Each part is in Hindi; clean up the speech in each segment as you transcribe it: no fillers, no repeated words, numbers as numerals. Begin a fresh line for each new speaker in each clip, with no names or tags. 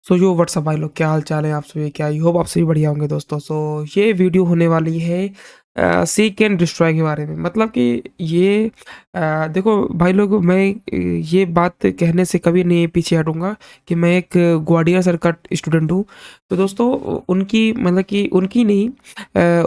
सो यो व्हाट्सअप भाई लोग, क्या हाल चाल है आप सभी? क्या आई होप आप सभी बढ़िया होंगे दोस्तों। सो ये वीडियो होने वाली है सीक एंड डिस्ट्रॉय के बारे में। मतलब कि ये देखो भाई लोग, मैं ये बात कहने से कभी नहीं पीछे हटूंगा कि मैं एक ग्वाडियर सर का स्टूडेंट हूँ। तो दोस्तों उनकी मतलब कि उनकी नहीं,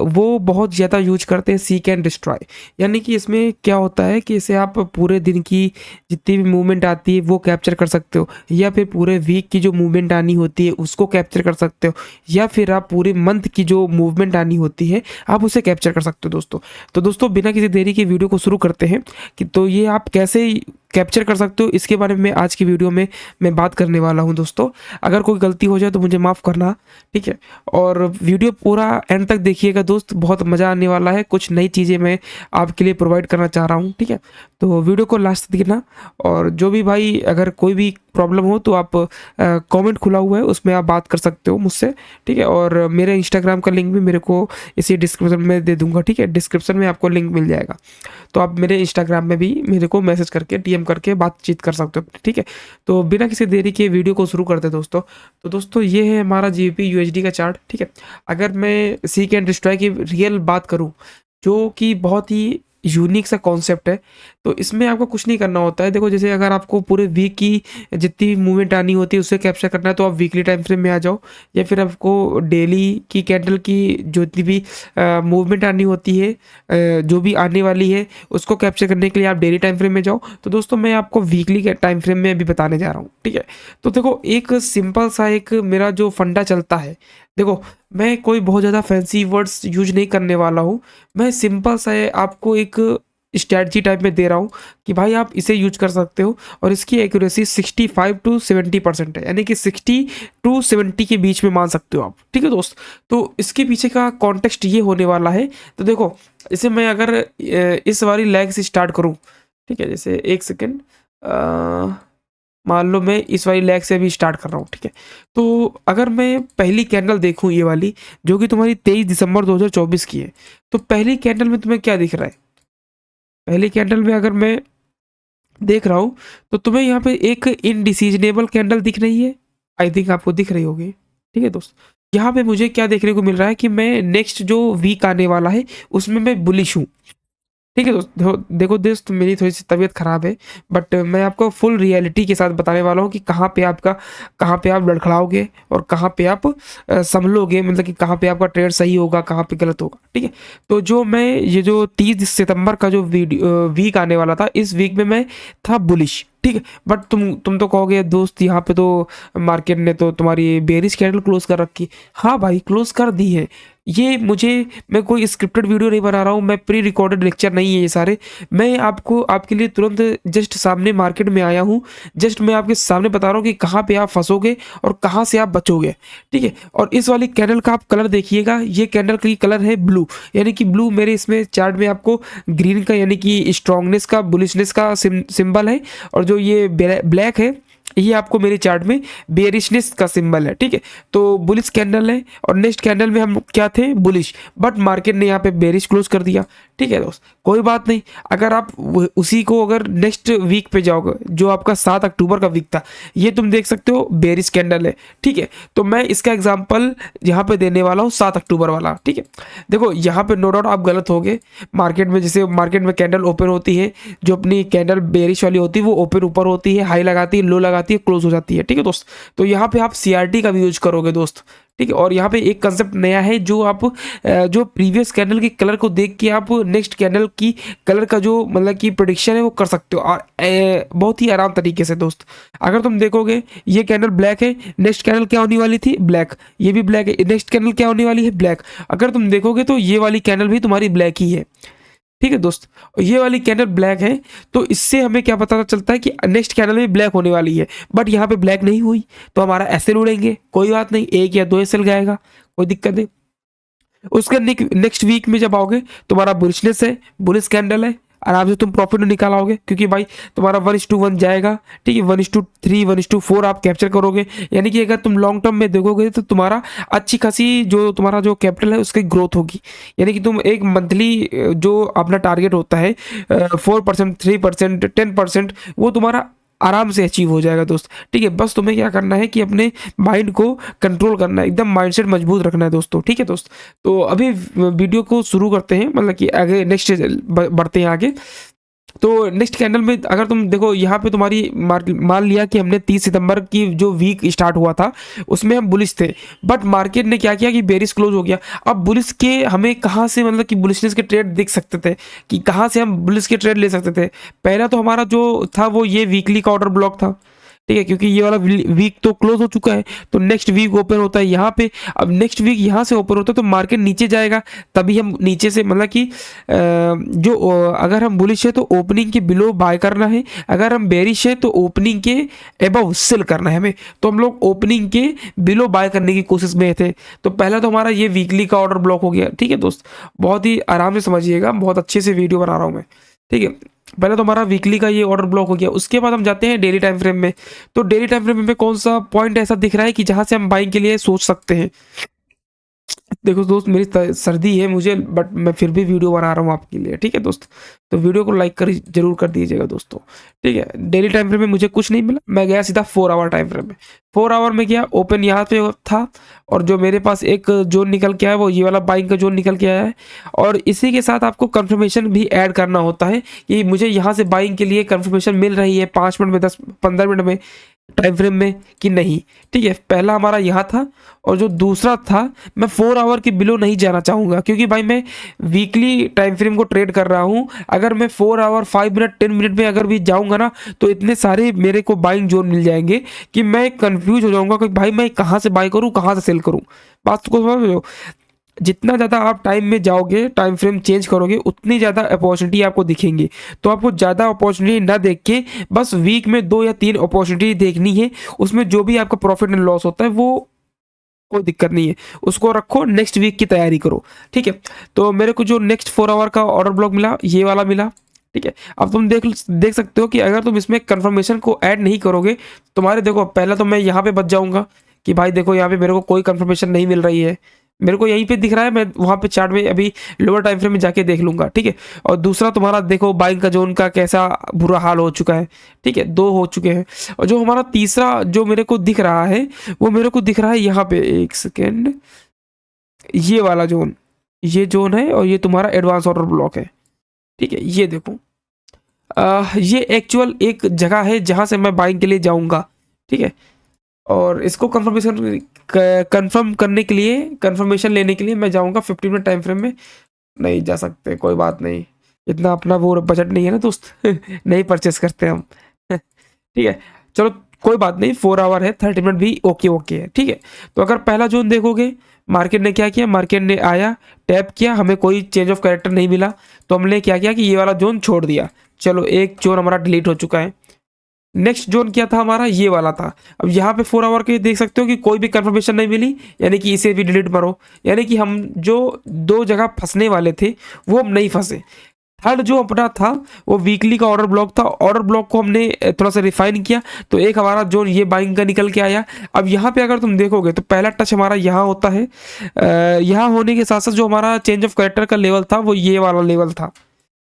वो बहुत ज़्यादा यूज करते हैं सीक एंड डिस्ट्रॉय। यानी कि इसमें क्या होता है कि इसे आप पूरे दिन की जितनी भी मूवमेंट आती है वो कैप्चर कर सकते हो, या फिर पूरे वीक की जो मूवमेंट आनी होती है उसको कैप्चर कर सकते हो, या फिर आप पूरे मंथ की जो मूवमेंट आनी होती है आप उसे कैप्चर कर सकते हो दोस्तों। तो दोस्तों बिना किसी देरी के वीडियो को शुरू करते हैं कि तो ये आप कैसे कैप्चर कर सकते हो, इसके बारे में आज की वीडियो में मैं बात करने वाला हूं दोस्तों। अगर कोई गलती हो जाए तो मुझे माफ़ करना, ठीक है। और वीडियो पूरा एंड तक देखिएगा दोस्त, बहुत मज़ा आने वाला है। कुछ नई चीज़ें मैं आपके लिए प्रोवाइड करना चाह रहा हूँ, ठीक है। तो वीडियो को लास्ट तक देखना। और जो भी भाई अगर कोई भी प्रॉब्लम हो तो आप कमेंट खुला हुआ है, उसमें आप बात कर सकते हो मुझसे, ठीक है। और मेरे इंस्टाग्राम का लिंक भी मेरे को इसी डिस्क्रिप्शन में दे दूंगा, ठीक है। डिस्क्रिप्शन में आपको लिंक मिल जाएगा, तो आप मेरे इंस्टाग्राम में भी मेरे को मैसेज करके डीएम करके बातचीत कर सकते हो, ठीक है। तो बिना किसी देरी के वीडियो को शुरू करते हैं दोस्तों। तो दोस्तों ये है हमारा जीबीपी यूएसडी का चार्ट, ठीक है। अगर मैं सीक एंड डिस्ट्रॉय की रियल बात करूँ, जो कि बहुत ही यूनिक सा कॉन्सेप्ट है, तो इसमें आपको कुछ नहीं करना होता है। देखो जैसे अगर आपको पूरे वीक की जितनी भी मूवमेंट आनी होती है उसे कैप्चर करना है तो आप वीकली टाइम फ्रेम में आ जाओ, या फिर आपको डेली की कैंडल की जो जितनी भी मूवमेंट आनी होती है, जो भी आने वाली है उसको कैप्चर करने के लिए आप डेली टाइम फ्रेम में जाओ। तो दोस्तों मैं आपको वीकली के टाइम फ्रेम में अभी बताने जा रहा हूँ, ठीक है। तो देखो एक सिंपल सा एक मेरा जो फंडा चलता है, देखो मैं कोई बहुत ज़्यादा फैंसी वर्ड्स यूज नहीं करने वाला हूँ। मैं सिंपल सा है आपको एक स्ट्रैटेजी टाइप में दे रहा हूँ कि भाई आप इसे यूज कर सकते हो। और इसकी एक्यूरेसी 65 to 70% है, यानी कि 60 to 70 के बीच में मान सकते हो आप, ठीक है दोस्त। तो इसके पीछे का कॉन्टेक्स्ट ये होने वाला है। तो देखो इसे मैं अगर इस वाली लेग से स्टार्ट करूँ, ठीक है। जैसे एक सेकेंड, मान लो मैं इस वाली लेग से भी स्टार्ट कर रहा हूँ, ठीक है। तो अगर मैं पहली कैंडल देखूँ ये वाली, जो कि तुम्हारी 23 दिसंबर 2024 की है, तो पहली कैंडल में तुम्हें क्या दिख रहा है? पहली कैंडल में अगर मैं देख रहा हूँ तो तुम्हें यहाँ पे एक इनडिसीजनेबल कैंडल दिख रही है। आई थिंक आपको दिख रही होगी, ठीक है दोस्त। यहाँ पे मुझे क्या देखने को मिल रहा है कि मैं नेक्स्ट जो वीक आने वाला है उसमें मैं बुलिश हूँ, ठीक है दोस्त। देखो दोस्त, मेरी थोड़ी सी तबीयत खराब है, बट मैं आपको फुल रियलिटी के साथ बताने वाला हूँ कि कहाँ पे आप लड़खड़ाओगे और कहाँ पे आप संभलोगे, मतलब कि कहाँ पे आपका ट्रेड सही होगा, कहाँ पे गलत होगा, ठीक है। तो जो मैं ये जो 30 सितंबर का जो वीक आने वाला था, इस वीक में मैं था बुलिश, ठीक है। बट तुम तो कहोगे दोस्त यहाँ पे तो मार्केट ने तो तुम्हारी बेरिश कैंडल क्लोज कर रखी। हाँ भाई, क्लोज कर दी है। ये मुझे, मैं कोई स्क्रिप्टेड वीडियो नहीं बना रहा हूँ, मैं प्री रिकॉर्डेड लेक्चर नहीं है ये सारे। मैं आपको आपके लिए तुरंत जस्ट सामने मार्केट में आया हूँ, जस्ट मैं आपके सामने बता रहा हूँ कि कहाँ पे आप फंसोगे और कहाँ से आप बचोगे, ठीक है। और इस वाली कैंडल का आप कलर देखिएगा, ये कैंडल की कलर है ब्लू, यानी कि ब्लू मेरे इसमें चार्ट में आपको ग्रीन का यानी कि स्ट्रांगनेस का, बुलिशनेस का सिंबल है। और जो ये ब्लैक है ये आपको मेरे चार्ट में बेरिशनेस का सिंबल है, ठीक है। तो बुलिश कैंडल है और नेक्स्ट कैंडल में हम क्या थे, बुलिश, बट मार्केट ने यहाँ पे बेरिश क्लोज कर दिया, ठीक है दोस्त। कोई बात नहीं, अगर आप उसी को अगर नेक्स्ट वीक पे जाओगे, जो आपका 7 अक्टूबर का वीक था, ये तुम देख सकते हो बेरिश कैंडल है, ठीक है। तो मैं इसका एग्जाम्पल यहाँ पे देने वाला हूँ 7 अक्टूबर वाला, ठीक है। देखो यहाँ पे नो डाउट आप गलत हो गए। मार्केट में जैसे मार्केट में कैंडल ओपन होती है, जो अपनी कैंडल बेरिश वाली होती है वो ओपन ऊपर होती है, हाई लगाती है, लो लगाती है, क्लोज हो जाती है, ठीक है दोस्त। तो यहाँ पे आप सीआरटी का भी यूज करोगे दोस्त, ठीक है। और यहाँ पे एक कंसेप्ट नया है, जो आप जो प्रीवियस कैंडल के कलर को देख के आप नेक्स्ट कैंडल की कलर का जो मतलब कि प्रोडिक्शन है वो कर सकते हो, और बहुत ही आराम तरीके से दोस्त। अगर तुम देखोगे ये कैंडल ब्लैक है, नेक्स्ट कैंडल क्या होने वाली थी, ब्लैक, ये भी ब्लैक है, नेक्स्ट कैंडल क्या होने वाली है, ब्लैक। अगर तुम देखोगे तो ये वाली कैंडल भी तुम्हारी ब्लैक ही है, ठीक है दोस्त। ये वाली कैंडल ब्लैक है, तो इससे हमें क्या पता चलता है कि नेक्स्ट कैंडल में ब्लैक होने वाली है। बट यहाँ पे ब्लैक नहीं हुई तो हमारा एसएल उड़ेंगे, कोई बात नहीं, 1 या 2 एसएल जाएगा, कोई दिक्कत नहीं। उसके नेक्स्ट वीक में जब आओगे, तुम्हारा बुलिशनेस है, बुलिश कैंडल है, आराम से तुम प्रॉफिट निकालोगे, क्योंकि भाई तुम्हारा 1:1 जाएगा, ठीक है। 1:3 1:4 आप कैप्चर करोगे, यानी कि अगर तुम लॉन्ग टर्म में देखोगे तो तुम्हारा अच्छी खासी जो तुम्हारा जो कैपिटल है उसकी ग्रोथ होगी। यानी कि तुम एक मंथली जो अपना टारगेट होता है 4%, 3%, 10%, वो तुम्हारा आराम से अचीव हो जाएगा दोस्त। ठीक है, बस तुम्हें क्या करना है कि अपने माइंड को कंट्रोल करना है, एकदम माइंडसेट मजबूत रखना है दोस्तों। ठीक है दोस्त, तो अभी वीडियो को शुरू करते हैं, मतलब कि आगे नेक्स्ट बढ़ते हैं आगे। तो नेक्स्ट कैंडल में अगर तुम देखो, यहाँ पे तुम्हारी मान लिया कि हमने 30 सितंबर की जो वीक स्टार्ट हुआ था उसमें हम बुलिश थे, बट मार्केट ने क्या किया कि बेरिश क्लोज हो गया। अब बुलिश के हमें कहाँ से, मतलब कि बुलिशनेस के ट्रेड दिख सकते थे, कि कहाँ से हम बुलिश के ट्रेड ले सकते थे। पहला तो हमारा जो था वो ये वीकली का ऑर्डर ब्लॉक था। ठीक है, क्योंकि ये वाला वीक तो क्लोज हो चुका है, तो नेक्स्ट वीक ओपन होता है यहाँ पे। अब नेक्स्ट वीक यहाँ से ओपन होता है तो मार्केट नीचे जाएगा, तभी हम नीचे से, मतलब कि अगर हम बुलिश है तो ओपनिंग के बिलो बाय करना है, अगर हम बेरिश है तो ओपनिंग के एबव सेल करना है हमें। तो हम लोग ओपनिंग के बिलो बाय करने की कोशिश में थे। तो पहला तो हमारा ये वीकली का ऑर्डर ब्लॉक हो गया। ठीक है दोस्त, बहुत ही आराम से समझिएगा, बहुत अच्छे से वीडियो बना रहा हूँ मैं। ठीक है, पहले तो हमारा वीकली का ये ऑर्डर ब्लॉक हो गया। उसके बाद हम जाते हैं डेली टाइम फ्रेम में। तो डेली टाइम फ्रेम में कौन सा पॉइंट ऐसा दिख रहा है कि जहां से हम बाइंग के लिए सोच सकते हैं। देखो दोस्त, मेरी सर्दी है मुझे, बट मैं फिर भी वीडियो बना रहा हूँ आपके लिए। ठीक है दोस्त, तो वीडियो को लाइक कर जरूर कर दीजिएगा दोस्तों। ठीक है, डेली टाइम फ्रेम में मुझे कुछ नहीं मिला, मैं गया सीधा 4 आवर टाइम फ्रेम में। 4 आवर में गया, ओपन यहाँ पे था, और जो मेरे पास एक जोन निकल के आया वो ये वाला बाइंग का जोन निकल के आया है। और इसी के साथ आपको कंफर्मेशन भी ऐड करना होता है कि मुझे यहाँ से बाइंग के लिए कंफर्मेशन मिल रही है 5 मिनट में, 10-15 मिनट में टाइम फ्रेम में कि नहीं। ठीक है, पहला हमारा यहाँ था, और जो दूसरा था, मैं 4 आवर के बिलो नहीं जाना चाहूँगा, क्योंकि भाई मैं वीकली टाइम फ्रेम को ट्रेड कर रहा हूँ। अगर मैं 4 आवर 5 मिनट 10 मिनट में अगर भी जाऊँगा ना, तो इतने सारे मेरे को बाइंग जोन मिल जाएंगे कि मैं कंफ्यूज हो जाऊँगा कि भाई मैं कहाँ से बाई करूँ, कहाँ से सेल करूँ। बात को समझ रहे हो? जितना ज़्यादा आप टाइम में जाओगे, टाइम फ्रेम चेंज करोगे, उतनी ज़्यादा अपॉर्चुनिटी आपको दिखेंगी। तो आपको ज़्यादा अपॉर्चुनिटी ना देख के बस वीक में 2 या 3 अपॉर्चुनिटी देखनी है। उसमें जो भी आपका प्रॉफिट एंड लॉस होता है वो कोई दिक्कत नहीं है, उसको रखो, नेक्स्ट वीक की तैयारी करो। ठीक है, तो मेरे को जो नेक्स्ट 4 आवर का ऑर्डर ब्लॉक मिला, ये वाला मिला। ठीक है, अब तुम देख सकते हो कि अगर तुम इसमें कंफर्मेशन को ऐड नहीं करोगे, तुम्हारे देखो, पहला तो मैं यहाँ पे बच जाऊंगा कि भाई देखो यहाँ पे मेरे को कोई कंफर्मेशन नहीं मिल रही है, मेरे को यहीं पे दिख रहा है, मैं वहाँ पे चार्ट में अभी लोअर टाइम फ्रेम में जाके देख लूंगा। ठीक है, और दूसरा तुम्हारा देखो बाइंग का जोन का कैसा बुरा हाल हो चुका है। ठीक है, 2 हो चुके हैं, और जो हमारा तीसरा जो मेरे को दिख रहा है वो मेरे को दिख रहा है यहाँ पे, एक सेकेंड, ये वाला जोन, ये जोन है, और ये तुम्हारा एडवांस ऑर्डर ब्लॉक है। ठीक है, ये देखो, ये एक्चुअल एक जगह है जहाँ से मैं बाइंग के लिए जाऊँगा। ठीक है, और इसको कंफर्म करने के लिए, कंफर्मेशन लेने के लिए मैं जाऊँगा 15 मिनट टाइम फ्रेम में। नहीं जा सकते, कोई बात नहीं, इतना अपना वो बजट नहीं है ना दोस्त नहीं परचेस करते हम ठीक है, चलो कोई बात नहीं, 4 आवर है, 30 मिनट भी ओके ओके है। ठीक है, तो अगर पहला जोन देखोगे, मार्केट ने क्या किया, मार्केट ने आया, टैप किया, हमें कोई चेंज ऑफ कैरेक्टर नहीं मिला, तो हमने क्या किया कि ये वाला जोन छोड़ दिया। चलो, एक जोन हमारा डिलीट हो चुका है। नेक्स्ट जोन क्या था हमारा, ये वाला था। अब यहाँ पे 4 आवर के देख सकते हो कि कोई भी कंफर्मेशन नहीं मिली, यानी कि इसे भी डिलीट मारो, यानी कि हम जो 2 जगह फंसने वाले थे वो हम नहीं फंसे। थर्ड जो अपना था वो वीकली का ऑर्डर ब्लॉक था, ऑर्डर ब्लॉक को हमने थोड़ा सा रिफाइन किया, तो एक हमारा जोन ये बाइंग का निकल के आया। अब यहाँ पे अगर तुम देखोगे तो पहला टच हमारा यहाँ होता है, यहाँ होने के साथ साथ जो हमारा चेंज ऑफ कैरेक्टर का लेवल था वो ये वाला लेवल था,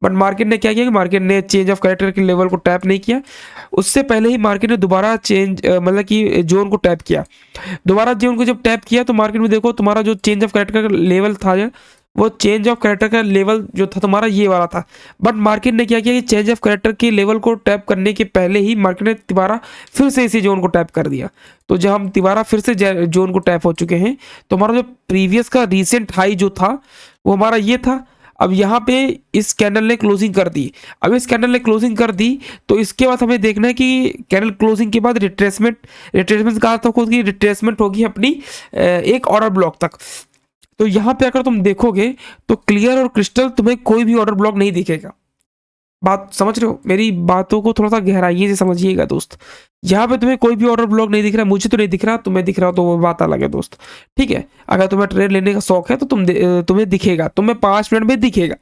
बट मार्केट ने क्या किया कि मार्केट ने चेंज ऑफ कैरेक्टर के लेवल को टैप नहीं किया, उससे पहले ही मार्केट ने दोबारा चेंज, मतलब कि जोन को टैप किया। दोबारा जोन को जब टैप किया तो मार्केट में देखो तुम्हारा जो चेंज ऑफ कैरेक्टर का लेवल था, वो चेंज ऑफ कैरेक्टर का लेवल जो था तुम्हारा ये वाला था, बट मार्केट ने क्या किया कि चेंज ऑफ कैरेक्टर के लेवल को टैप करने के पहले ही मार्केट ने दोबारा फिर से इसी जोन को टैप कर दिया। तो जब हम दोबारा फिर से जोन को टैप हो चुके हैं, तो हमारा जो प्रीवियस का रिसेंट हाई जो था वो हमारा ये था। अब यहाँ पे इस कैंडल ने क्लोजिंग कर दी, अब इस कैंडल ने क्लोजिंग कर दी, तो इसके बाद हमें देखना है कि कैंडल क्लोजिंग के बाद रिट्रेसमेंट का अर्थ होगा कि रिट्रेसमेंट होगी अपनी एक ऑर्डर ब्लॉक तक। तो यहाँ पे अगर तुम देखोगे तो क्लियर और क्रिस्टल तुम्हें कोई भी ऑर्डर ब्लॉक नहीं दिखेगा। बात समझ रहे हो? मेरी बातों को थोड़ा सा गहराई से समझिएगा दोस्त। यहाँ पे तुम्हें कोई भी ऑर्डर ब्लॉक नहीं दिख रहा, मुझे तो नहीं दिख रहा, तुम्हें दिख रहा हो तो वो बात अलग है दोस्त। ठीक है, अगर तुम्हें ट्रेड लेने का शौक है तो तुम्हें दिखेगा, तुम्हें 5 मिनट में दिखेगा,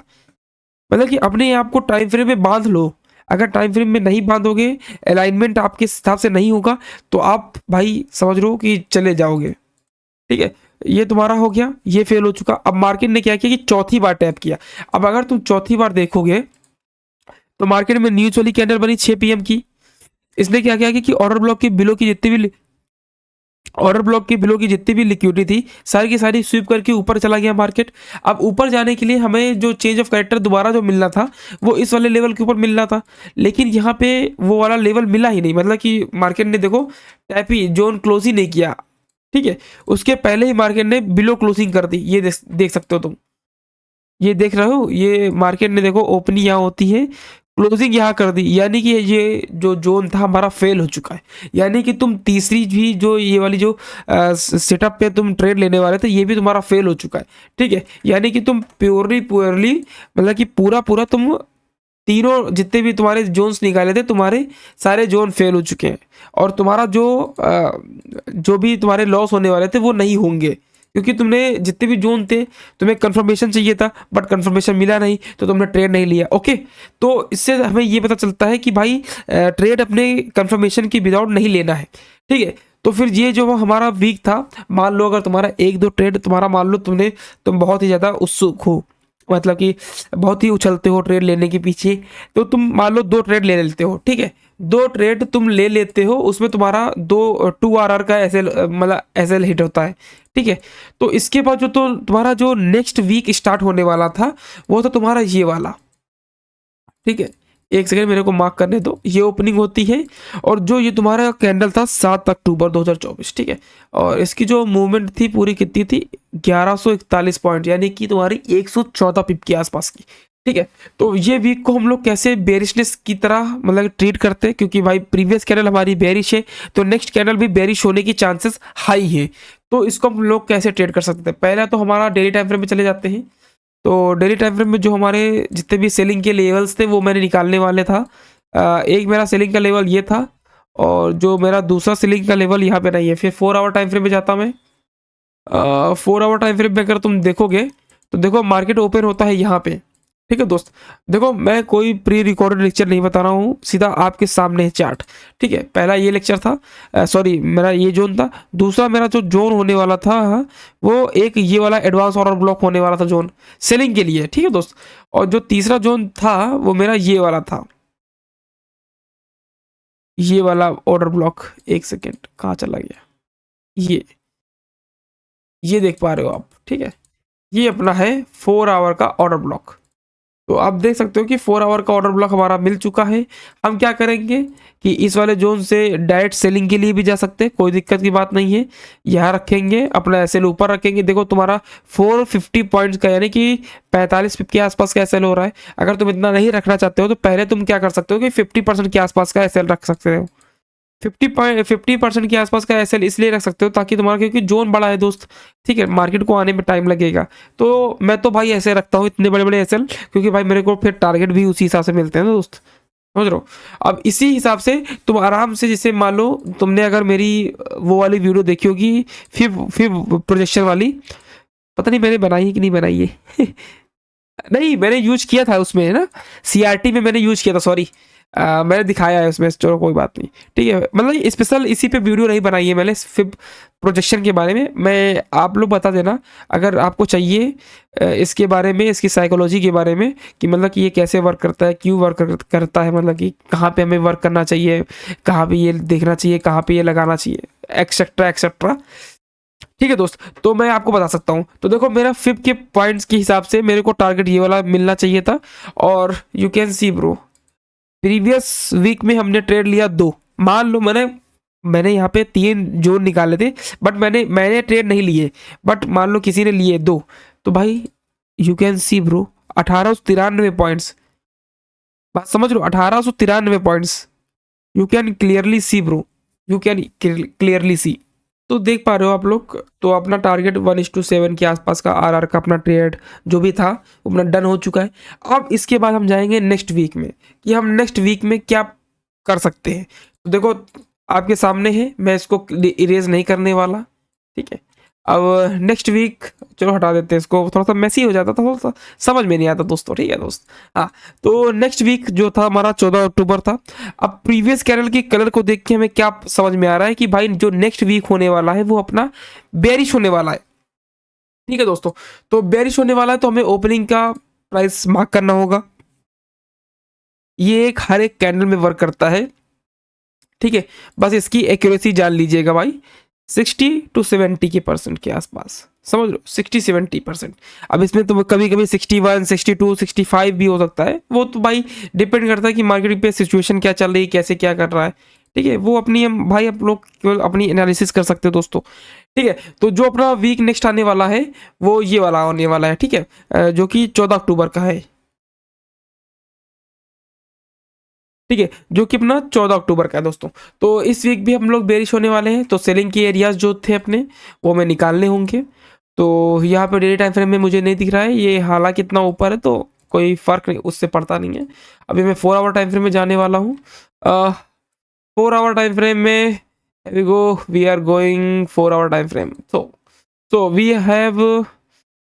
मतलब कि अपने आप को टाइम फ्रेम में बांध लो। अगर टाइम फ्रेम में नहीं बांधोगे, अलाइनमेंट आपके हिसाब से नहीं होगा, तो आप भाई समझ लो कि चले जाओगे। ठीक है, ये तुम्हारा हो गया, ये फेल हो चुका। अब मार्केट ने क्या किया कि चौथी बार टैप किया। अब अगर तुम चौथी बार देखोगे तो मार्केट में न्यूज वाली कैंडल बनी 6 PM की, इसने क्या किया कि ऑर्डर ब्लॉक के बिलो की जितनी भी लिक्विडिटी थी सारी की सारी स्वीप करके ऊपर चला गया मार्केट। अब ऊपर जाने के लिए हमें जो चेंज ऑफ कैरेक्टर दोबारा जो मिलना था वो इस वाले लेवल के ऊपर मिलना था, लेकिन यहाँ पे वो वाला लेवल मिला ही नहीं। मतलब कि मार्केट ने देखो टैप ही जोन क्लोज ही नहीं किया, ठीक है, उसके पहले ही मार्केट ने बिलो क्लोजिंग कर दी। ये देख सकते हो तुम, ये देख रहे हो, ये मार्केट ने देखो ओपनिंग यहाँ होती है, क्लोजिंग यहाँ कर दी, यानी कि ये जो जोन था हमारा फेल हो चुका है। यानी कि तुम तीसरी भी जो ये वाली जो सेटअप पे तुम ट्रेड लेने वाले थे ये भी तुम्हारा फेल हो चुका है, ठीक है। यानी कि तुम प्योरली मतलब कि पूरा पूरा तुम तीनों जितने भी तुम्हारे जोन्स निकाले थे तुम्हारे सारे जोन फेल हो चुके हैं, और तुम्हारा जो भी तुम्हारे लॉस होने वाले थे वो नहीं होंगे, क्योंकि तुमने जितने भी जोन थे तुम्हें कंफर्मेशन चाहिए था बट कंफर्मेशन मिला नहीं तो तुमने ट्रेड नहीं लिया। ओके, तो इससे हमें ये पता चलता है कि भाई ट्रेड अपने कंफर्मेशन की विदाउट नहीं लेना है, ठीक है। तो फिर ये जो हमारा वीक था, मान लो अगर तुम्हारा एक दो ट्रेड तुम्हारा, मान लो तुम बहुत ही ज़्यादा उत्सुक हो, मतलब कि बहुत ही उछलते हो ट्रेड लेने के पीछे, तो तुम मान लो दो ट्रेड ले लेते हो, ठीक है, दो ट्रेड तुम ले लेते हो, उसमें तुम्हारा 2 का एसएल मतलब एसएल हिट होता है, ठीक है। तो इसके बाद जो तो तुम्हारा जो नेक्स्ट वीक स्टार्ट होने वाला था वो था तुम्हारा ये वाला, ठीक है। एक सेकंड मेरे को मार्क करने दो, ये ओपनिंग होती है और जो ये तुम्हारा कैंडल था 7 अक्टूबर 2024, ठीक है, और इसकी जो मूवमेंट थी पूरी कितनी थी 1141 पॉइंट, यानी कि तुम्हारी 114 पिप के आसपास की, ठीक है। तो ये वीक को हम लोग कैसे बेरिशनेस की तरह मतलब ट्रीट करते हैं, क्योंकि भाई प्रीवियस कैंडल हमारी बेरिश है तो नेक्स्ट कैंडल भी बेरिश होने की चांसेस हाई है। तो इसको हम लोग कैसे ट्रेड कर सकते हैं, पहला तो हमारा डेली टाइम फ्रेम में चले जाते हैं। तो डेली टाइम फ्रेम में जो हमारे जितने भी सेलिंग के लेवल्स थे वो मैंने निकालने वाले था। एक मेरा सेलिंग का लेवल ये था और जो मेरा दूसरा सेलिंग का लेवल यहाँ पे नहीं है। फिर 4 आवर टाइम फ्रेम में जाता मैं। 4 आवर टाइम फ्रेम में अगर तुम देखोगे तो देखो मार्केट ओपन होता है यहाँ पे, ठीक है दोस्त। देखो मैं कोई प्री रिकॉर्डेड लेक्चर नहीं बता रहा हूँ, सीधा आपके सामने है चार्ट, ठीक है। पहला ये लेक्चर था, सॉरी मेरा ये जोन था। दूसरा मेरा जो जोन होने वाला था वो एक ये वाला एडवांस ऑर्डर ब्लॉक होने वाला था जोन सेलिंग के लिए, ठीक है दोस्त। और जो तीसरा जोन था वो मेरा ये वाला था, ये वाला ऑर्डर ब्लॉक। एक सेकेंड कहाँ चला गया, ये देख पा रहे हो आप, ठीक है। ये अपना है 4 आवर का ऑर्डर ब्लॉक। तो आप देख सकते हो कि 4 आवर का ऑर्डर ब्लॉक हमारा मिल चुका है। हम क्या करेंगे कि इस वाले जोन से डायरेक्ट सेलिंग के लिए भी जा सकते हैं, कोई दिक्कत की बात नहीं है। यहाँ रखेंगे अपना एसएल ऊपर रखेंगे। देखो तुम्हारा 450 पॉइंट्स का यानी कि 45 पिप के आसपास का एसएल हो रहा है। अगर तुम इतना नहीं रखना चाहते हो तो पहले तुम क्या कर सकते हो कि 50% के आसपास का एसएल रख सकते हो। 50% के आसपास का एसएल इसलिए रख सकते हो ताकि तुम्हारा, क्योंकि जोन बड़ा है दोस्त, ठीक है, मार्केट को आने में टाइम लगेगा। तो मैं तो भाई ऐसे रखता हूँ इतने बड़े बड़े एसएल, क्योंकि भाई मेरे को फिर टारगेट भी उसी हिसाब से मिलते हैं ना दोस्त, समझ रहे हो। अब इसी हिसाब से तुम आराम से, जैसे मान लो तुमने अगर मेरी वो वाली वीडियो देखी होगी फिर प्रोजेक्शन वाली, पता नहीं मैंने बनाई है कि नहीं बनाई है नहीं मैंने यूज किया था उसमें, है ना, सीआरटी में मैंने यूज किया था, सॉरी मैंने दिखाया है उसमें, चलो कोई बात नहीं, ठीक है। मतलब स्पेशल इसी पे वीडियो नहीं बनाई है मैंने, फिर प्रोजेक्शन के बारे में मैं आप लोग बता देना अगर आपको चाहिए इसके बारे में, इसकी साइकोलॉजी के बारे में, कि मतलब कि ये कैसे वर्क करता है, क्यों वर्क करता है, मतलब कि कहाँ पे हमें वर्क करना चाहिए, कहाँ पे ये देखना चाहिए, कहाँ पे ये लगाना चाहिए, एक्सेट्रा एक्सेट्रा, ठीक है दोस्त। तो मैं आपको बता सकता हूँ। तो देखो मेरा फिफ्थ के पॉइंट्स के हिसाब से मेरे को टारगेट ये वाला मिलना चाहिए था, और you can see bro previous week में हमने ट्रेड लिया 2। मान लो मैंने यहाँ पे 3 जोन निकाले थे बट मैंने ट्रेड नहीं लिए, बट मान लो किसी ने लिए 2, तो भाई you can see bro 1893 points, बात समझ लो 1893 points, you can clearly see bro, you can clearly see. तो देख पा रहे हो आप लोग, तो अपना टारगेट 1:7 के आसपास का आरआर का अपना ट्रेड जो भी था वो अपना डन हो चुका है। अब इसके बाद हम जाएंगे नेक्स्ट वीक में कि हम नेक्स्ट वीक में क्या कर सकते हैं। तो देखो आपके सामने है, मैं इसको इरेज नहीं करने वाला, ठीक है। अब नेक्स्ट वीक चलो हटा देते हैं इसको, थोड़ा सा मैसी हो जाता था, थोड़ा सा समझ में नहीं आता दोस्तों, ठीक है दोस्त। हाँ, तो नेक्स्ट वीक जो था हमारा 14 अक्टूबर था। अब प्रीवियस कैंडल की कलर को देख के हमें क्या समझ में आ रहा है कि भाई जो नेक्स्ट वीक होने वाला है वो अपना बेरिश होने वाला है, ठीक है दोस्तों। तो बेरिश होने वाला है तो हमें ओपनिंग का प्राइस मार्क करना होगा। ये एक हर एक कैंडल में वर्क करता है, ठीक है, बस इसकी एक्यूरेसी जान लीजिएगा भाई, 60 to 70 के परसेंट के आसपास, समझ लो 60-70%। अब इसमें तो कभी कभी 61, 62, 65 भी हो सकता है, वो तो भाई डिपेंड करता है कि मार्केट पे सिचुएशन क्या चल रही है, कैसे क्या कर रहा है। ठीक है, वो अपनी भाई आप लोग केवल अपनी एनालिसिस कर सकते हो दोस्तों। ठीक है, तो जो अपना वीक नेक्स्ट आने वाला है वो ये वाला आने वाला है, ठीक है, जो कि 14 अक्टूबर का है। ठीक है, जो कि अपना 14 अक्टूबर का है दोस्तों। तो इस वीक भी हम लोग बेरिश होने वाले हैं, तो सेलिंग के एरियाज जो थे अपने वो हमें निकालने होंगे। तो यहाँ पर डेली टाइम फ्रेम में मुझे नहीं दिख रहा है ये, हालांकि इतना ऊपर है तो कोई फर्क नहीं उससे पड़ता नहीं है। अभी मैं 4 आवर टाइम फ्रेम में जाने वाला हूँ। 4 आवर टाइम फ्रेम में we go, we are going 4 hour time frame. So we have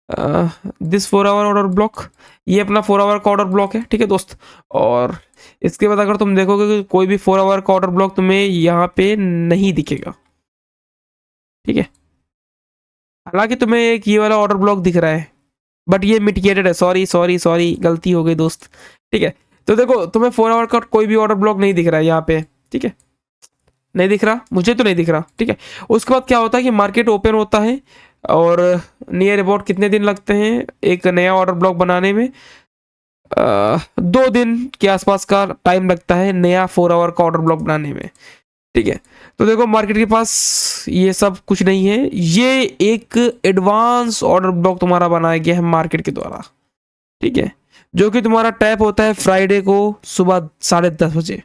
this 4 hour order block, ये अपना 4 आवर का ऑर्डर ब्लॉक है, ठीक है दोस्त। और इसके बाद अगर तुम देखोगे कि कोई भी 4 आवर का ऑर्डर ब्लॉक तुम्हें यहाँ पे नहीं दिखेगा, ठीक है। हालांकि तुम्हें एक ये वाला ऑर्डर ब्लॉक दिख रहा है, बट ये मिटिगेटेड है, सॉरी सॉरी सॉरी, गलती हो गई दोस्त। ठीक है, तो देखो तुम्हें 4 आवर का कोई भी ऑर्डर ब्लॉक नहीं दिख रहा है यहाँ पे, ठीक है, नहीं दिख रहा, मुझे तो नहीं दिख रहा। ठीक है, उसके बाद क्या होता है कि मार्केट ओपन होता है और नियर अबाउट कितने दिन लगते हैं एक नया ऑर्डर ब्लॉक बनाने में, 2 दिन के आसपास का टाइम लगता है नया 4 आवर का ऑर्डर ब्लॉक बनाने में। ठीक है, तो देखो मार्केट के पास ये सब कुछ नहीं है, ये एक एडवांस ऑर्डर ब्लॉक तुम्हारा बनाया गया है मार्केट के द्वारा। ठीक है, जो कि तुम्हारा टैप होता है फ्राइडे को सुबह 10:30 बजे।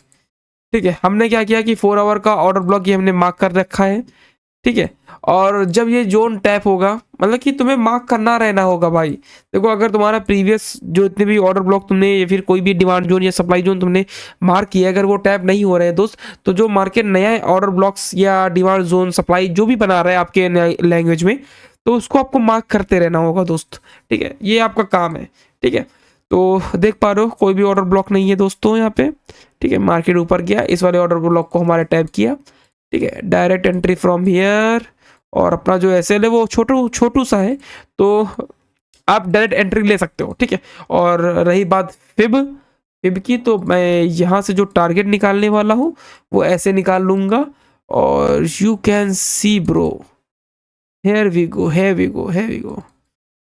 ठीक है, हमने क्या किया कि 4 आवर का ऑर्डर ब्लॉक ये हमने मार्क कर रखा है। ठीक है, और जब ये जोन टैप होगा, मतलब कि तुम्हें मार्क करना रहना होगा भाई। देखो अगर तुम्हारा प्रीवियस जो इतने भी ऑर्डर ब्लॉक तुमने या फिर कोई भी डिमांड जोन या सप्लाई जोन तुमने मार्क किया, अगर वो टैप नहीं हो रहे हैं दोस्त, तो जो मार्केट नया ऑर्डर ब्लॉक्स या डिमांड जोन सप्लाई जो भी बना रहा है आपके लैंग्वेज में, तो उसको आपको मार्क करते रहना होगा दोस्त। ठीक है, ये आपका काम है। ठीक है, तो देख पा रहे हो कोई भी ऑर्डर ब्लॉक नहीं है दोस्तों यहाँ पे। ठीक है, मार्केट ऊपर गया, इस वाले ऑर्डर ब्लॉक को हमारे टैप किया। ठीक है, डायरेक्ट एंट्री फ्रॉम हियर, और अपना जो एसएल है वो छोटू सा है, तो आप डायरेक्ट एंट्री ले सकते हो। ठीक है, और रही बात फिब की, तो मैं यहाँ से जो टारगेट निकालने वाला हूँ वो ऐसे निकाल लूंगा, और you can see bro, here we go, here we go, here we go.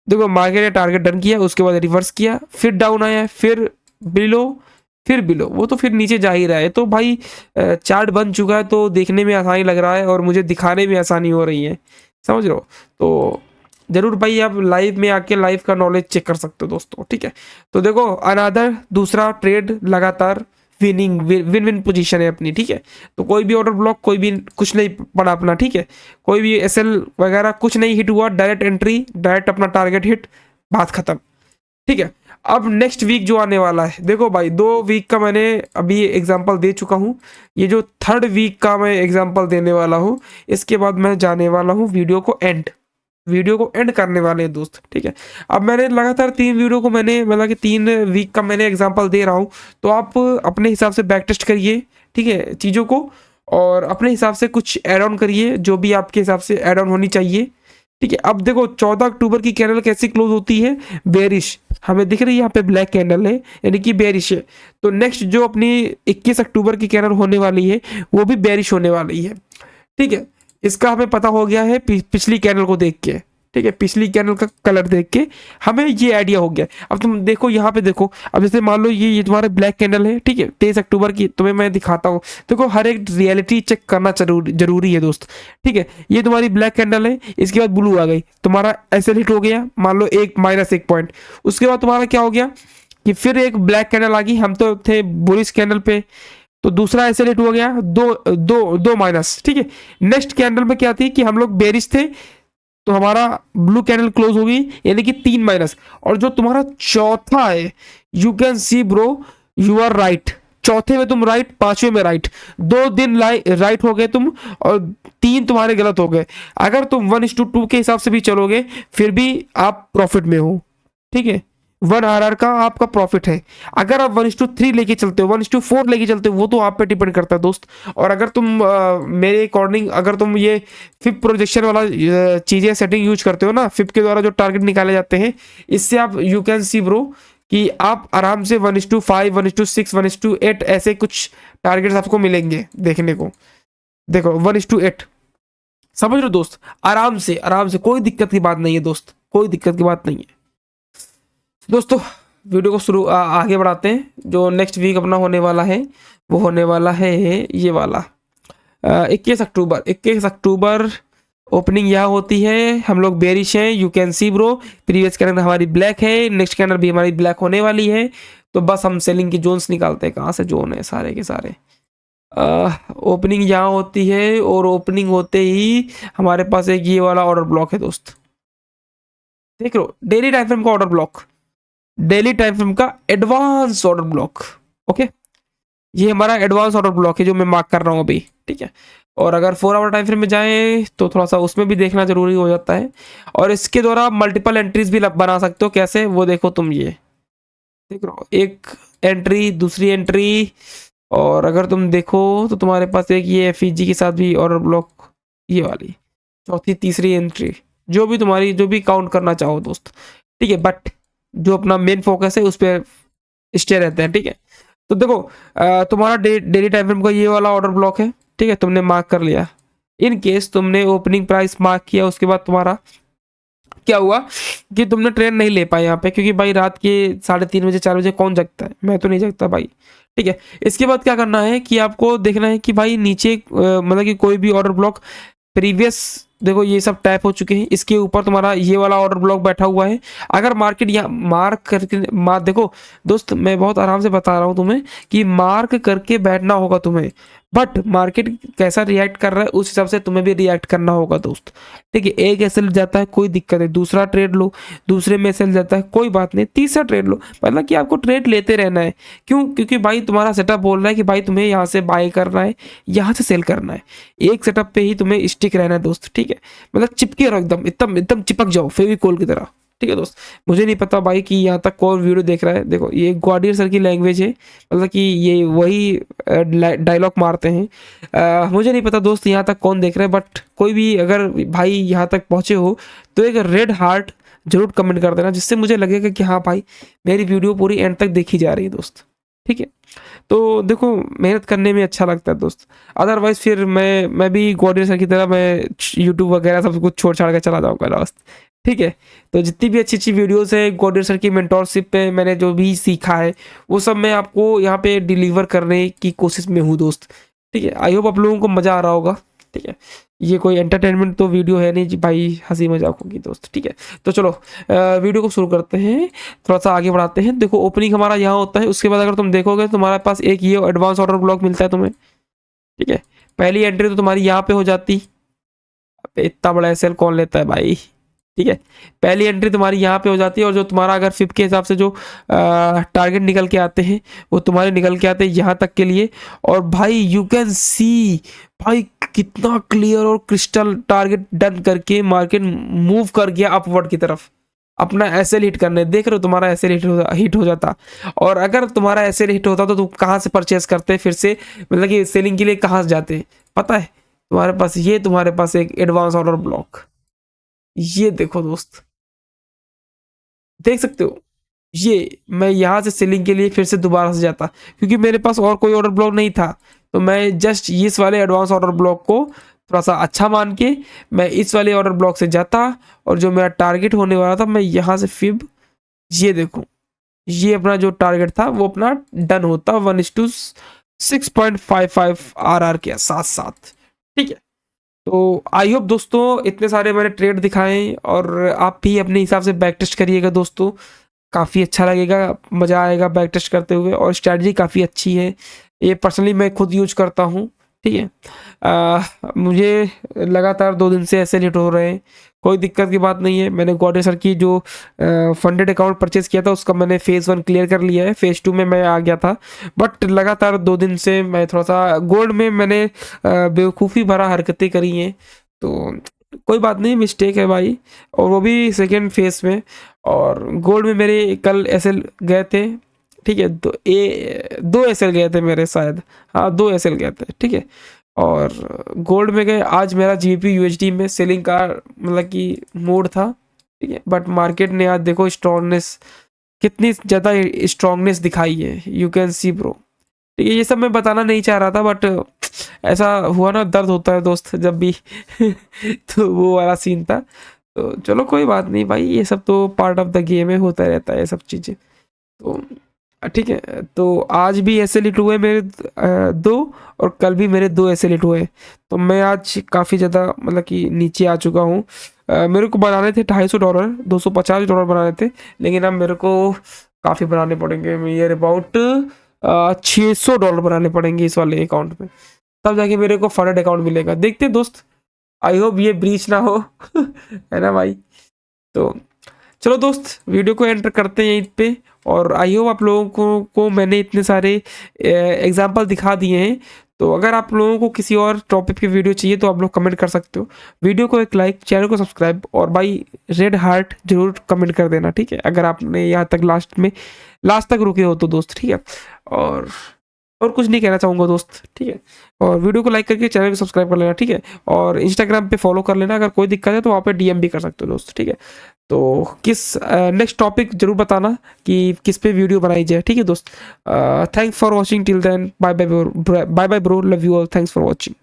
देखो मार्केट ने टारगेट डन किया, उसके बाद रिवर्स किया, फिर डाउन आया, फिर बिलो, फिर बिलो, वो तो फिर नीचे जा ही रहा है। तो भाई चार्ट बन चुका है, तो देखने में आसानी लग रहा है और मुझे दिखाने में आसानी हो रही है, समझ रहे हो। तो जरूर भाई आप लाइव में आके लाइव का नॉलेज चेक कर सकते हो दोस्तों। ठीक है, तो देखो अनादर दूसरा ट्रेड लगातार विन विन पोजीशन है अपनी। ठीक है, तो कोई भी ऑर्डर ब्लॉक, कोई भी कुछ नहीं पड़ा अपना। ठीक है, कोई भी एसएल वगैरह कुछ नहीं हिट हुआ, डायरेक्ट एंट्री, डायरेक्ट अपना टारगेट हिट, बात खत्म। ठीक है, अब नेक्स्ट वीक जो आने वाला है, देखो भाई 2 वीक का मैंने अभी एग्जांपल दे चुका हूँ, ये जो 3rd वीक का मैं एग्जांपल देने वाला हूँ, इसके बाद मैं जाने वाला हूँ वीडियो को एंड करने वाले हैं दोस्त। ठीक है, अब मैंने लगातार 3 वीडियो को मैंने मतलब कि 3 वीक का मैंने एग्जांपल दे रहा हूँ, तो आप अपने हिसाब से बैक टेस्ट करिए। ठीक है, चीज़ों को, और अपने हिसाब से कुछ एड ऑन करिए, जो भी आपके हिसाब से एड ऑन होनी चाहिए। ठीक है, अब देखो 14 अक्टूबर की कैंडल कैसी क्लोज होती है, बेरिश हमें दिख रही है, यहाँ पे ब्लैक कैंडल है यानी कि बेरिश है। तो नेक्स्ट जो अपनी 21 अक्टूबर की कैंडल होने वाली है वो भी बेरिश होने वाली है। ठीक है, इसका हमें पता हो गया है पिछली कैंडल को देख के। ठीक है, पिछली कैंडल का कलर देख के हमें ये आइडिया हो गया। अब तुम देखो यहाँ पे देखो, अब जैसे मान लो ये तुम्हारा ब्लैक कैंडल है। ठीक है, 23 अक्टूबर की तुम्हें मैं दिखाता हूँ। देखो हर एक रियलिटी चेक करना जरूरी है दोस्त। ठीक है, ये तुम्हारी ब्लैक कैंडल है, इसके बाद ब्लू आ गई, तुम्हारा ऐसे हिट हो गया, मान लो -1 पॉइंट। उसके बाद तुम्हारा क्या हो गया कि फिर एक ब्लैक कैंडल आ गई, हम तो थे बुलिश कैंडल पे, तो दूसरा ऐसे रेट हो गया, दो माइनस। ठीक है, नेक्स्ट कैंडल में क्या थी कि हम लोग बेरिश थे, तो हमारा ब्लू कैंडल क्लोज होगी यानी कि 3 माइनस। और जो तुम्हारा चौथा है, you can see bro, you are right, चौथे में तुम राइट, 5वें में राइट, 2 दिन राइट हो गए तुम, और 3 तुम्हारे गलत हो गए। अगर तुम 1:2 के हिसाब से भी चलोगे फिर भी आप प्रॉफिट में हो। ठीक है, 1 RR का आपका प्रॉफिट है। अगर आप 1:3 लेके चलते हो, 1:4 लेके चलते हो, वो तो आप पे डिपेंड करता है दोस्त। और अगर तुम मेरे अकॉर्डिंग अगर तुम ये फिप प्रोजेक्शन वाला चीज़ें सेटिंग यूज करते हो ना, फिप के द्वारा जो टारगेट निकाले जाते हैं, इससे आप यू कैन सी ब्रो कि आप आराम से 1:5, 1:6, 1:8 ऐसे कुछ टारगेट्स आपको मिलेंगे देखने को। देखो 1:8, समझ लो दोस्त, आराम से कोई दिक्कत की बात नहीं है दोस्त, कोई दिक्कत की बात नहीं है दोस्तों। वीडियो को आगे बढ़ाते हैं। जो नेक्स्ट वीक अपना होने वाला है वो होने वाला है ये वाला 21 अक्टूबर। 21 अक्टूबर ओपनिंग यहाँ होती है। हम लोग बेरिश हैं, you can see bro. Previous candle हमारी ब्लैक है, नेक्स्ट कैंडल भी हमारी ब्लैक होने वाली है। तो बस हम सेलिंग की जोन्स निकालते हैं। कहाँ से जोन है सारे के सारे। ओपनिंग यहाँ होती है और ओपनिंग होते ही हमारे पास एक ये वाला ऑर्डर ब्लॉक है दोस्त। देख लो डेली टाइम फ्रेम का order block, daily time frame का एडवांस ऑर्डर ब्लॉक। ओके, ये हमारा एडवांस ऑर्डर ब्लॉक है जो मैं मार्क कर रहा हूँ अभी, ठीक है। और अगर 4 आवर टाइम फ्रेम में जाएं तो थोड़ा सा उसमें भी देखना जरूरी हो जाता है। और इसके द्वारा मल्टीपल एंट्रीज भी बना सकते हो। कैसे, वो देखो तुम, ये देख लो, एक एंट्री, दूसरी एंट्री, और अगर तुम देखो तो तुम्हारे पास एक ये एफईजी के साथ भी ऑर्डर ब्लॉक, ये वाली चौथी तीसरी एंट्री, जो भी तुम्हारी, जो भी काउंट करना चाहो दोस्त, ठीक है। बट जो अपना मेन फोकस है उस पर स्टे रहते हैं, ठीक है। तो देखो तुम्हारा डेली टाइम फ्रेम का ये वाला ऑर्डर ब्लॉक है, ठीक है, तुमने मार्क कर लिया। इन केस तुमने ओपनिंग प्राइस मार्क किया, उसके बाद तुम्हारा क्या हुआ कि तुमने ट्रेन नहीं ले पाए यहाँ पे, क्योंकि भाई रात के 3:30 बजे 4 बजे कौन जगता है, मैं तो नहीं जगता भाई, ठीक है। इसके बाद क्या करना है कि आपको देखना है कि भाई नीचे मतलब कि कोई भी ऑर्डर ब्लॉक प्रीवियस, देखो ये सब टैप हो चुके हैं, इसके ऊपर तुम्हारा ये वाला ऑर्डर ब्लॉक बैठा हुआ है। अगर मार्केट यहाँ मार्क करके देखो दोस्त, मैं बहुत आराम से बता रहा हूँ तुम्हें कि मार्क करके बैठना होगा तुम्हें। बट मार्केट कैसा रिएक्ट कर रहा है उस हिसाब से तुम्हें भी रिएक्ट करना होगा दोस्त, ठीक है। एक एसएल जाता है कोई दिक्कत है, दूसरा ट्रेड लो, दूसरे में एसएल जाता है कोई बात नहीं, तीसरा ट्रेड लो, मतलब कि आपको ट्रेड लेते रहना है। क्यों? क्योंकि भाई तुम्हारा सेटअप बोल रहा है कि भाई तुम्हें यहाँ से बाय करना है, यहाँ से सेल करना है, एक सेटअप पे ही तुम्हें स्टिक रहना है दोस्त, ठीक है। मतलब चिपके रहो, एकदम एकदम एकदम चिपक जाओ फेविकोल की तरह, ठीक है दोस्त। मुझे नहीं पता भाई कि यहाँ तक कौन वीडियो देख रहा है। देखो ये ग्वाडियर सर की लैंग्वेज है, मतलब कि ये वही डायलॉग मारते हैं। मुझे नहीं पता दोस्त यहाँ तक कौन देख रहा है, बट कोई भी अगर भाई यहाँ तक पहुँचे हो तो एक रेड हार्ट जरूर कमेंट कर देना, जिससे मुझे लगेगा कि हाँ भाई मेरी वीडियो पूरी एंड तक देखी जा रही है दोस्त, ठीक है। तो देखो मेहनत करने में अच्छा लगता है दोस्त। अदरवाइज फिर मैं भी ग्वाडियर सर की तरह मैं यूट्यूब वगैरह सब कुछ छोड़ छाड़ के चला जाऊँगा दोस्त, ठीक है। तो जितनी भी अच्छी अच्छी वीडियोस है ग्वाडियर सर की मेंटोरशिप पे मैंने जो भी सीखा है वो सब मैं आपको यहाँ पे डिलीवर करने की कोशिश में हूँ दोस्त, ठीक है। आई होप आप लोगों को मज़ा आ रहा होगा, ठीक है। ये कोई एंटरटेनमेंट तो वीडियो है नहीं जी भाई, हंसी मजाक होगी दोस्त, ठीक है। तो चलो वीडियो को शुरू करते हैं, थोड़ा सा आगे बढ़ाते हैं। देखो ओपनिंग हमारा यहाँ होता है, उसके बाद अगर तुम देखोगे तो तुम्हारे पास एक ये एडवांस ऑर्डर ब्लॉक मिलता है तुम्हें, ठीक है। पहली एंट्री तो तुम्हारी यहाँ पे हो जाती, इतना बड़ा एसएल कौन लेता है भाई, ठीक है। पहली एंट्री तुम्हारी यहाँ पे हो जाती है, और जो तुम्हारा अगर फिप के हिसाब से जो टारगेट निकल के आते हैं वो तुम्हारे निकल के आते हैं यहाँ तक के लिए। और भाई यू कैन सी भाई कितना क्लियर और क्रिस्टल टारगेट डन करके मार्केट मूव कर गया अपवर्ड की तरफ अपना एसएल हिट करने। देख रहे हो तुम्हारा एसएल हिट हो जाता। और अगर तुम्हारा एसएल हिट होता तो तुम कहाँ से परचेस करते फिर से, मतलब कि सेलिंग के लिए कहाँ से जाते पता है? तुम्हारे पास एक एडवांस ऑर्डर ब्लॉक, ये देखो दोस्त, देख सकते हो। ये मैं यहाँ से सेलिंग के लिए फिर से दोबारा से जाता, क्योंकि मेरे पास और कोई ऑर्डर ब्लॉक नहीं था। तो मैं जस्ट इस वाले एडवांस ऑर्डर ब्लॉक को थोड़ा सा अच्छा मान के मैं इस वाले ऑर्डर ब्लॉक से जाता, और जो मेरा टारगेट होने वाला था मैं यहाँ से फिब, ये देखो, ये अपना जो टारगेट था वो अपना डन होता 1:6.55 RR के साथ साथ, ठीक है। तो आई होप दोस्तों इतने सारे मैंने ट्रेड दिखाए, और आप भी अपने हिसाब से बैक टेस्ट करिएगा दोस्तों, काफ़ी अच्छा लगेगा, मज़ा आएगा बैक टेस्ट करते हुए। और स्ट्रैटेजी काफ़ी अच्छी है, ये पर्सनली मैं खुद यूज करता हूँ, ठीक है। मुझे लगातार 2 दिन से ऐसे लेट हो रहे हैं, कोई दिक्कत की बात नहीं है। मैंने ग्वाडियर सर की जो फंडेड अकाउंट परचेज किया था उसका मैंने फेज़ 1 क्लियर कर लिया है, फेज़ 2 में मैं आ गया था। बट लगातार 2 दिन से मैं थोड़ा सा गोल्ड में मैंने बेवकूफ़ी भरा हरकतें करी हैं, तो कोई बात नहीं, मिस्टेक है भाई, और वो भी सेकेंड फेज में। और गोल्ड में मेरे कल एसएल गए थे, ठीक है, 2 एसएल गए थे मेरे शायद, हाँ 2 एसएल गए थे, ठीक है। और गोल्ड में गए, आज मेरा जीबीपी यूएसडी में सेलिंग का मतलब कि मूड था, ठीक है। बट मार्केट ने आज देखो स्ट्रॉन्गनेस कितनी ज़्यादा स्ट्रांगनेस दिखाई है, यू कैन सी ब्रो। ठीक है, ये सब मैं बताना नहीं चाह रहा था, बट ऐसा हुआ ना, दर्द होता है दोस्त जब भी तो वो वाला सीन था। तो चलो कोई बात नहीं भाई, ये सब तो पार्ट ऑफ द गेम है, होता रहता है ये सब चीज़ें। तो ठीक है, तो आज भी SLE 2 है मेरे 2, और कल भी मेरे 2 SLE 2 है। तो मैं आज काफ़ी ज़्यादा मतलब कि नीचे आ चुका हूँ। मेरे को बनाने थे $250, $250 बनाने थे, लेकिन अब मेरे को काफ़ी बनाने पड़ेंगे, नियर अबाउट $600 बनाने पड़ेंगे इस वाले अकाउंट में, तब जाके मेरे को फंडेड अकाउंट मिलेगा। देखते हैं दोस्त, आई होप ये ब्रीच ना हो है ना भाई। तो चलो दोस्त, वीडियो को एंटर करते हैं यहीं पे, और आई होप आप लोगों को मैंने इतने सारे एग्जाम्पल दिखा दिए हैं। तो अगर आप लोगों को किसी और टॉपिक की वीडियो चाहिए तो आप लोग कमेंट कर सकते हो। वीडियो को एक लाइक, चैनल को सब्सक्राइब, और भाई रेड हार्ट जरूर कमेंट कर देना, ठीक है, अगर आपने यहाँ तक लास्ट तक रुके हो तो दोस्त, ठीक है। और कुछ नहीं कहना चाहूँगा दोस्त, ठीक है। और वीडियो को लाइक करके चैनल को सब्सक्राइब कर लेना, ठीक है। और इंस्टाग्राम पे फॉलो कर लेना, अगर कोई दिक्कत है तो वहाँ पे DM भी कर सकते हो दोस्त, ठीक है। तो किस नेक्स्ट टॉपिक जरूर बताना कि किस पे वीडियो बनाई जाए, ठीक है दोस्त। Thanks for watching till then, bye bye bro, love you all, thanks for watching.